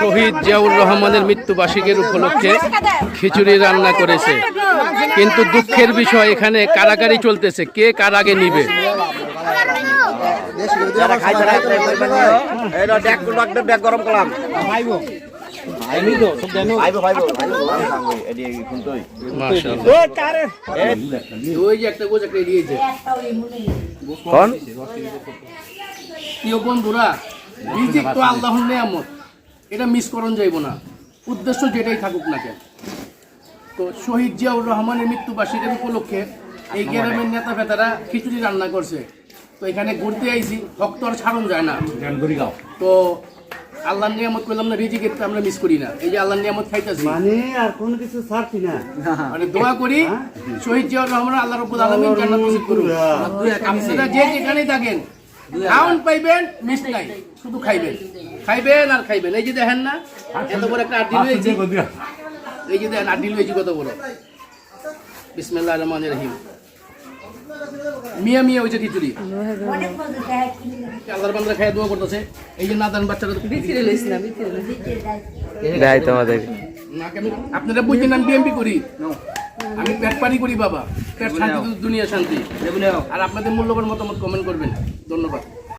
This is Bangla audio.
শহীদ জিয়াউর রহমানের মৃত্যুবার্ষিকীর উপলক্ষে খিচুড়ি রান্না করেছে, কিন্তু দুঃখের বিষয় এখানে কারাগারি চলতেছে, কে কার আগে নিবে। বন্ধুরা, রিজিক তো আল্লাহর নিয়ামত, এটা মিস করন যাইব না, উদ্দেশ্য যেটাই থাকুক না কেন। তো শহীদ জিয়াউর রহমানের মৃত্যুবার্ষিকীর উপলক্ষে এই গ্রামের নেতা ফেতারা খিচুড়ি রান্না করছে। তো এখানে ঘুরতে আইছি, ভক্ত আর ছাড়ন যায় না। তো আল্লাহর নিয়ামত করলাম না, রিজিকের তো আমরা মিস করি না। এই যে আল্লাহর নিয়ামত খাইতেছি, মানে আর কোনো কিছু ছাড়ছি না, মানে দোয়া করি শহীদ জিয়াউর রহমান আল্লাহ রাব্বুল আলামিন জান্নাত নসিব করুন। আপনারা যে যেখানেই থাকেন খাওন পাইবেন, মিস নাই, শুধু খাইবেন খাইবেন আর খাইবেন। এই যে দেখেন না এত বড় একটা আড্ডি লইছি, এই যে দেখেন আড্ডি লইছি কত বড়। বিসমিল্লাহির রহমানির রহিম। মিয়া মিয়া হয়েছে খিচুড়ি, আল্লাহর বান্দা খাইয়া দোয়া করতেছে। এই যে নাদান বাচ্চারা আপনারা বুঝছেন আমি বিএমপি করি, আমি পেট পানি করি বাবা, পেট শান্তি দুনিয়া শান্তি। আর আপনাদের মূল্যবান মতামত কমেন্ট করবেন। ধন্যবাদ।